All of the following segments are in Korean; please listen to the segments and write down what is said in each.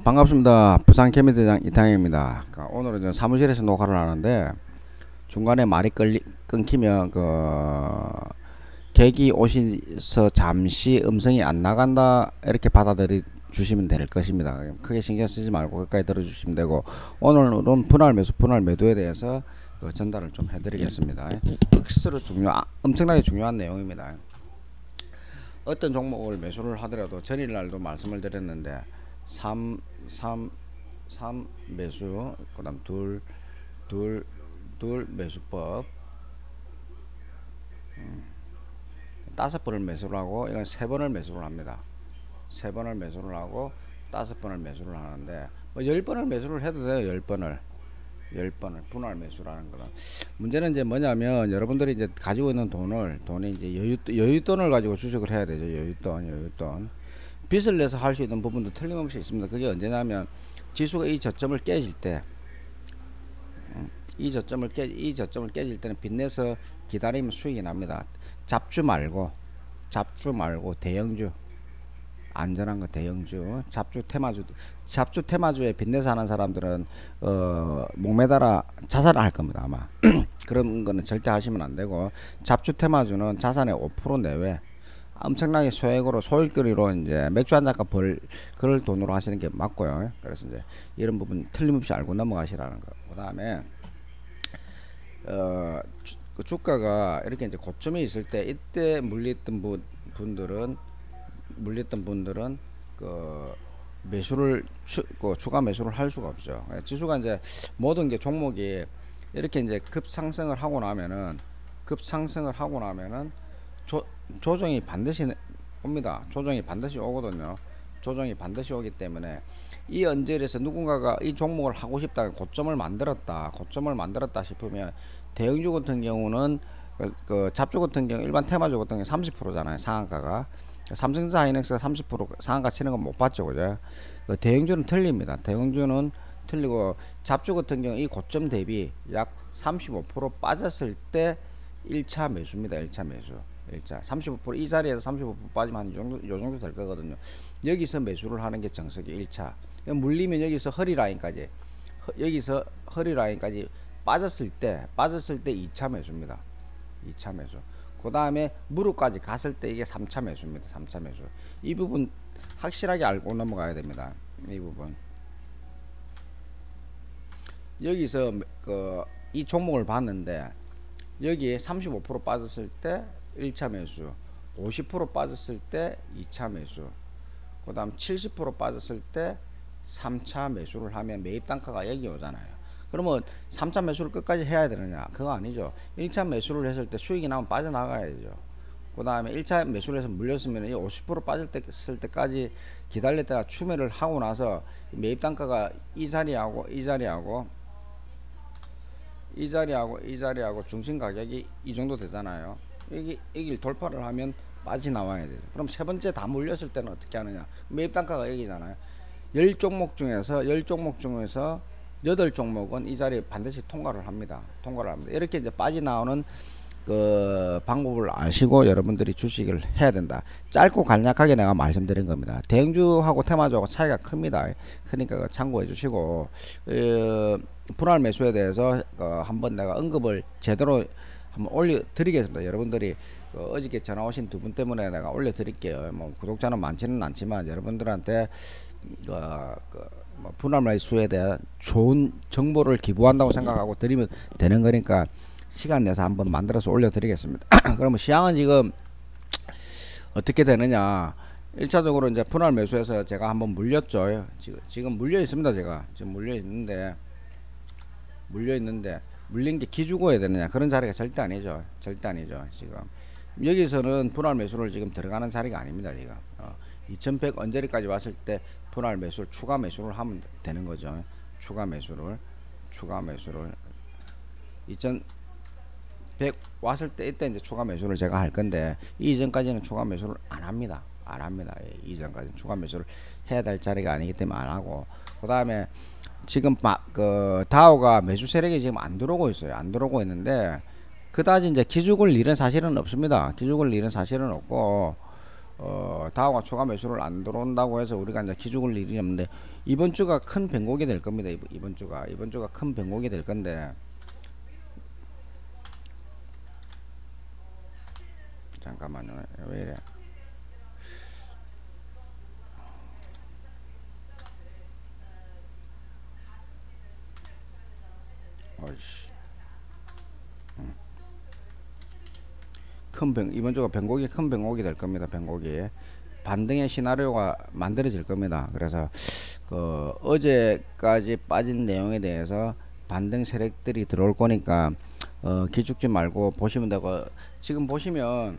반갑습니다. 부산 케미대장 이탕입니다. 오늘은 사무실에서 녹화를 하는데 중간에 말이 끊기면 계기 오셔서 잠시 음성이 안 나간다 이렇게 받아들여 주시면 될 것입니다. 크게 신경 쓰지 말고 끝까지 들어주시면 되고, 오늘은 분할 매수, 분할 매도에 대해서 전달을 좀 해드리겠습니다. 억수로 엄청나게 중요한 내용입니다. 어떤 종목을 매수를 하더라도 전일날도 말씀을 드렸는데 3 매수, 그 다음 2 매수법, 5번을 매수를 하고, 이건 3번을 매수를 합니다. 3번을 매수를 하고 5번을 매수를 하는데, 10번을 매수를 해도 돼요. 10번을 분할 매수라는 거는. 문제는 이제 뭐냐면, 여러분들이 이제 가지고 있는 돈이 이제 여윳돈을 가지고 주식을 해야 되죠. 여윳돈. 빚을 내서 할 수 있는 부분도 틀림없이 있습니다. 그게 언제냐면, 지수가 이 저점을 깨질 때, 이 저점을 깨질 때는 빚내서 기다리면 수익이 납니다. 잡주 말고 대형주, 안전한 거 대형주, 잡주 테마주에 빚내서 하는 사람들은 목매달아 자살을 할 겁니다 아마. 그런 거는 절대 하시면 안 되고, 잡주 테마주는 자산의 5% 내외 엄청나게 소액거리로 이제 맥주 한 잔값 그럴 돈으로 하시는 게 맞고요. 그래서 이제 이런 부분 틀림없이 알고 넘어가시라는 거. 그 다음에 그 주가가 이렇게 이제 고점에 있을 때, 이때 물렸던 분들은 그 매수를 추가 매수를 할 수가 없죠. 지수가 이제 모든 게 종목이 이렇게 이제 급상승을 하고 나면은 조정이 반드시 옵니다. 조정이 반드시 오거든요. 조정이 반드시 오기 때문에 이 언저리에서 누군가가 이 종목을 하고 싶다, 고점을 만들었다 싶으면, 대형주 같은 경우는 그 잡주 같은 경우, 일반 테마주 같은 경우 30%잖아요. 상한가가. 삼성전자 하이닉스가 30% 상한가 치는 건 못 봤죠, 그죠? 대형주는 틀립니다. 대형주는 틀리고, 잡주 같은 경우 이 고점 대비 약 35% 빠졌을 때 1차 매수입니다. 1차 매수. 35%, 이 자리에서 35% 빠지면 요 정도 될 거거든요. 여기서 매수를 하는 게 정석이 1차. 물리면 여기서 허리 라인까지 빠졌을 때 2차 매수입니다. 2차 매수. 그 다음에 무릎까지 갔을 때 이게 3차 매수입니다. 3차 매수. 이 부분 확실하게 알고 넘어가야 됩니다. 이 부분. 여기서 이 종목을 봤는데, 여기에 35% 빠졌을 때 1차 매수, 50% 빠졌을 때 2차 매수, 그 다음 70% 빠졌을 때 3차 매수를 하면 매입 단가가 여기 오잖아요. 그러면 3차 매수를 끝까지 해야 되느냐? 그거 아니죠. 1차 매수를 했을 때 수익이 나면 빠져나가야죠. 그 다음에 1차 매수를 해서 물렸으면 이 50% 빠졌을 때까지 기다렸다가 추매를 하고 나서 매입 단가가 이 자리하고 중심 가격이 이 정도 되잖아요. 여기 돌파를 하면 빠져나와야 돼요. 그럼 세 번째 다 물렸을 때는 어떻게 하느냐? 매입 단가가 여기잖아요. 10종목 중에서 8종목은 이 자리에 반드시 통과를 합니다. 이렇게 이제 빠져나오는 그 방법을 아시고 여러분들이 주식을 해야 된다. 짧고 간략하게 내가 말씀드린 겁니다. 대형주하고 테마주하고 차이가 큽니다. 그러니까 참고해 주시고, 분할 매수에 대해서 한번 내가 언급을 제대로 한번 올려드리겠습니다. 여러분들이 어저께 전화 오신 두 분 때문에 내가 올려드릴게요. 뭐 구독자는 많지는 않지만 여러분들한테 분할 매수에 대한 좋은 정보를 기부한다고 생각하고 드리면 되는 거니까 시간 내서 한번 만들어서 올려드리겠습니다. 그러면 시황은 지금 어떻게 되느냐? 1차적으로 이제 분할 매수해서 제가 한번 물렸죠. 지금 물려 있습니다. 제가 지금 물려 있는데 물린 게 기주고야 되느냐? 그런 자리가 절대 아니죠. 지금 여기서는 분할 매수를 지금 들어가는 자리가 아닙니다. 지금 2100 언저리까지 왔을 때 분할 매수를 추가 매수를 하면 되는 거죠. 추가 매수를 2100 왔을 때 이때 이제 추가 매수를 제가 할 건데, 이전까지는 추가 매수를 안 합니다. 이전까지는 추가 매수를 해야 될 자리가 아니기 때문에 안 하고, 그 다음에 지금 다우가 매수 세력이 지금 안 들어오고 있어요. 안 들어오고 있는데, 그다지 이제 기죽을 일은 사실은 없습니다. 기죽을 일은 사실은 없고, 다우가 추가 매수를 안 들어온다고 해서 우리가 이제 기죽을 일이 없는데 이번 주가 큰 변곡이 될 겁니다. 이번 주가 큰 변곡이 될 건데 잠깐만요. 왜 이래? 어이씨. 이번 주가 변곡이 큰 변곡이 될 겁니다. 변곡이 반등의 시나리오가 만들어질 겁니다. 그래서 어제까지 빠진 내용에 대해서 반등 세력들이 들어올 거니까 기죽지 말고 보시면 되고 지금 보시면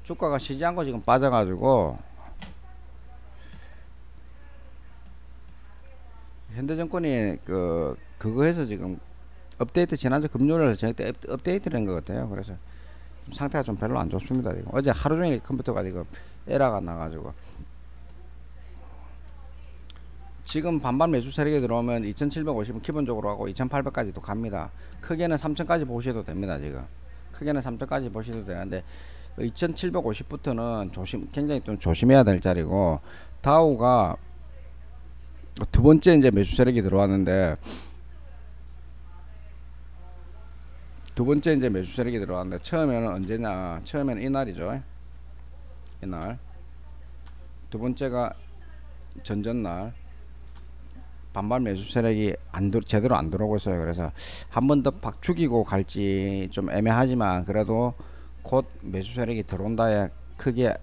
주가가 쉬지 않고 지금 빠져가지고 현대증권이 그거 해서 지금 업데이트 지난주 금요일에 저녁 때 업데이트를 한 것 같아요. 그래서 상태가 좀 별로 안 좋습니다. 지금 어제 하루 종일 컴퓨터가 지금 에러가 나가지고 지금 반반 매수 세력이 들어오면 2750은 기본적으로 하고 2800까지도 갑니다. 크게는 3000까지 보셔도 됩니다. 지금 크게는 3000까지 보셔도 되는데 2750부터는 굉장히 좀 조심해야 될 자리고 다우가 두 번째 이제 매수 세력이 들어왔는데 처음에는 언제냐? 처음에는 이날이죠. 이날. 두 번째가 전전날. 반발 매수 세력이 제대로 안 들어오고 있어요. 그래서 한 번 더 박죽이고 갈지 좀 애매하지만 그래도 곧 매수 세력이 들어온다에 크게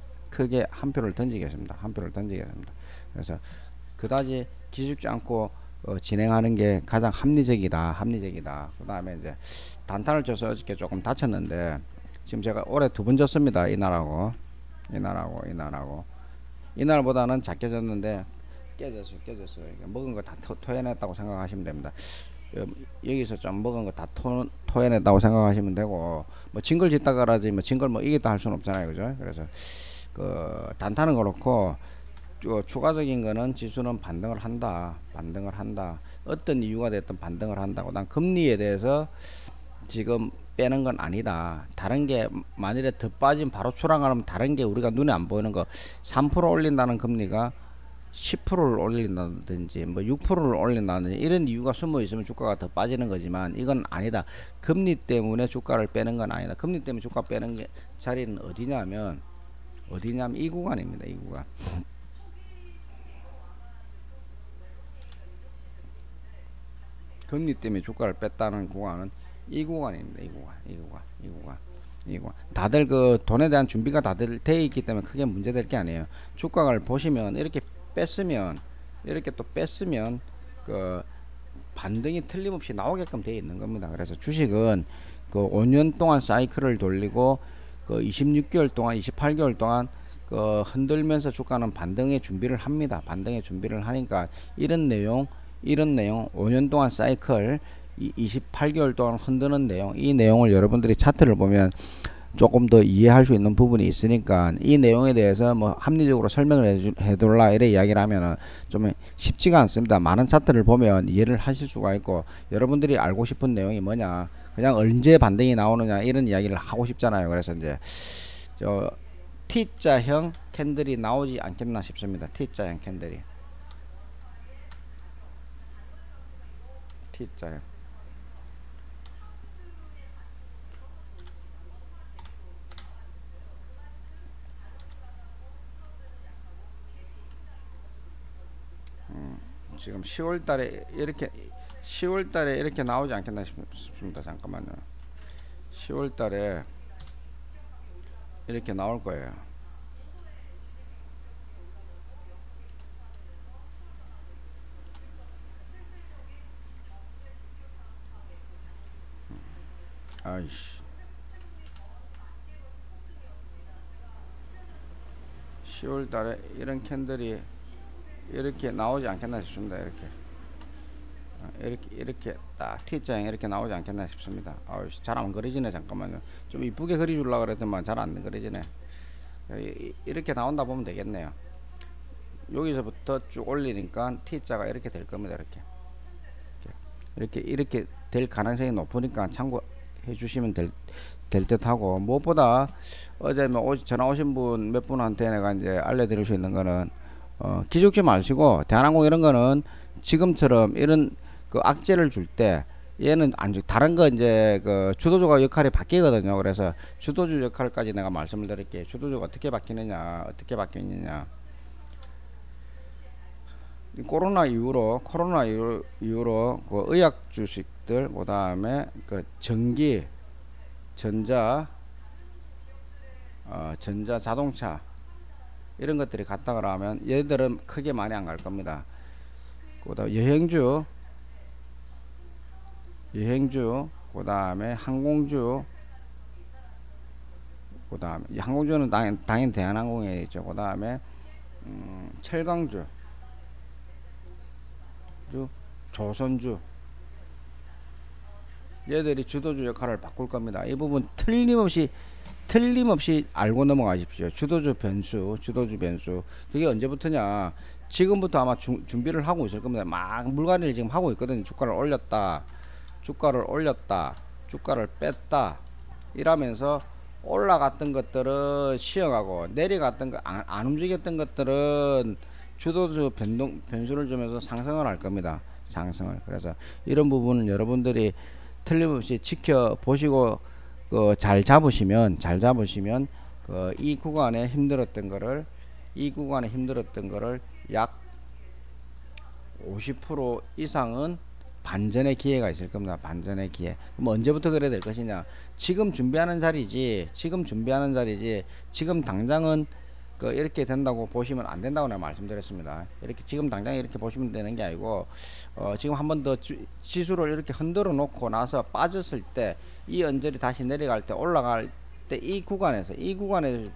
한 표를 던지겠습니다. 그래서 그다지 기죽지 않고 진행하는 게 가장 합리적이다. 그 다음에 이제 단타를 쳐서 어저께 조금 다쳤는데 지금 제가 올해 두 번 졌습니다. 이날하고 이날보다는 작게 졌는데 깨졌어요. 먹은 거 다 토해냈다고 생각하시면 됩니다. 여기서 좀 먹은 거 다 토해냈다고 생각하시면 되고 뭐 진걸 짓다가라지 뭐 진걸 뭐 이겼다 할 수는 없잖아요. 그죠? 그래서 단타는 그렇고 추가적인 거는 지수는 반등을 한다. 어떤 이유가 됐든 반등을 한다고. 난 금리에 대해서 지금 빼는 건 아니다. 다른 게 만일에 더 빠지면 바로 출항하면 다른 게 우리가 눈에 안 보이는 거 3% 올린다는 금리가 10%를 올린다든지 뭐 6%를 올린다든지 이런 이유가 숨어 있으면 주가가 더 빠지는 거지만 이건 아니다. 금리 때문에 주가를 빼는 건 아니다. 금리 때문에 주가 빼는 게 자리는 어디냐면 이 구간입니다. 이 구간. 금리 때문에 주가를 뺐다는 구간은 이 구간입니다. 이 구간. 다들 돈에 대한 준비가 다들 돼 있기 때문에 크게 문제될 게 아니에요. 주가를 보시면 이렇게 또 뺐으면 반등이 틀림없이 나오게끔 되어 있는 겁니다. 그래서 주식은 5년 동안 사이클을 돌리고 26개월 동안 28개월 동안 흔들면서 주가는 반등의 준비를 합니다. 반등의 준비를 하니까 이런 내용 5년 동안 사이클 28개월 동안 흔드는 내용, 이 내용을 여러분들이 차트를 보면 조금 더 이해할 수 있는 부분이 있으니까 이 내용에 대해서 뭐 합리적으로 설명을 해둘라 이래 이야기를 하면은 좀 쉽지가 않습니다. 많은 차트를 보면 이해를 하실 수가 있고 여러분들이 알고 싶은 내용이 뭐냐, 그냥 언제 반등이 나오느냐 이런 이야기를 하고 싶잖아요. 그래서 이제 T자형 캔들이 나오지 않겠나 싶습니다. T자형 캔들이. T자형. 지금 10월달에 이렇게 나오지 않겠나 싶습니다. 잠깐만요. 10월달에 이렇게 나올 거예요. 아이씨. 10월달에 이런 캔들이 이렇게 나오지 않겠나 싶습니다. 이렇게 딱 T자형 이렇게 나오지 않겠나 싶습니다. 잘 안 그려지네. 잠깐만요. 좀 이쁘게 그려주려고 그랬더만 잘 안 그려지네. 이렇게 나온다 보면 되겠네요. 여기서부터 쭉 올리니까 T자가 이렇게 될 겁니다. 이렇게 될 가능성이 높으니까 주시면 될 듯하고, 무엇보다 어제 뭐 전화 오신 분 몇 분한테 내가 이제 알려드릴 수 있는 거는, 기죽지 마시고 대한항공 이런 거는 지금처럼 이런 그 악재를 줄 때 얘는 다른 거 이제 그 주도주가 역할이 바뀌거든요. 그래서 주도주 역할까지 내가 말씀을 드릴게요. 주도주가 어떻게 바뀌느냐, 어떻게 바뀌느냐. 코로나 이후로 그 의약 주식들, 그 다음에 그 전기, 전자, 자동차 이런 것들이 갔다 그러면 얘들은 크게 많이 안 갈 겁니다. 그다음 여행주, 그 다음에 항공주, 그 다음에 항공주는 당연히 대한항공에 있죠. 그 다음에 철강주, 조선주, 얘들이 주도주 역할을 바꿀 겁니다. 이 부분 틀림없이 알고 넘어가십시오. 주도주 변수. 그게 언제부터냐? 지금부터 아마 준비를 하고 있을 겁니다. 막 물관리를 지금 하고 있거든요. 주가를 올렸다, 주가를 뺐다 이러면서 올라갔던 것들은 쉬어가고, 내려갔던 거 안 움직였던 것들은 주도주 변수를 주면서 상승을 할 겁니다. 상승을. 그래서 이런 부분은 여러분들이 틀림없이 지켜보시고 잘 잡으시면 이 구간에 힘들었던 거를 약 50% 이상은 반전의 기회가 있을 겁니다. 반전의 기회. 그럼 언제부터 그래야 될 것이냐? 지금 준비하는 자리지. 지금 당장은 이렇게 된다고 보시면 안 된다고 내가 말씀드렸습니다. 이렇게 지금 당장 이렇게 보시면 되는 게 아니고, 지금 한 번 더 지수를 이렇게 흔들어 놓고 나서 빠졌을 때, 이 언저리 다시 내려갈 때, 올라갈 때 이 구간에서부터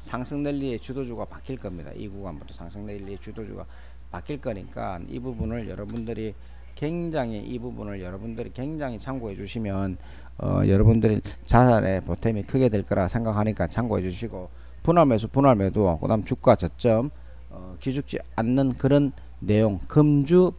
상승 랠리의 주도주가 바뀔 겁니다. 이 구간부터 상승 랠리의 주도주가 바뀔 거니까 이 부분을 여러분들이 굉장히 참고해 주시면 여러분들이 자산의 보탬이 크게 될 거라 생각하니까 참고해 주시고, 분할매수, 분할매도, 그 다음 주가 저점, 기죽지 않는 그런 내용, 금주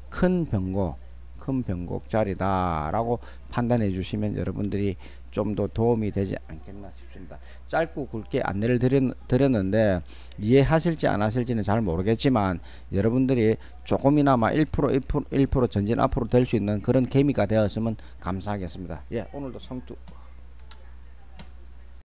큰 변곡 자리다라고 판단해 주시면 여러분들이 좀 더 도움이 되지 않겠나 싶습니다. 짧고 굵게 안내를 드렸는데 이해하실지 안 하실지는 잘 모르겠지만, 여러분들이 조금이나마 1% 전진 앞으로 될 수 있는 그런 계기가 되었으면 감사하겠습니다. 예, 오늘도 성투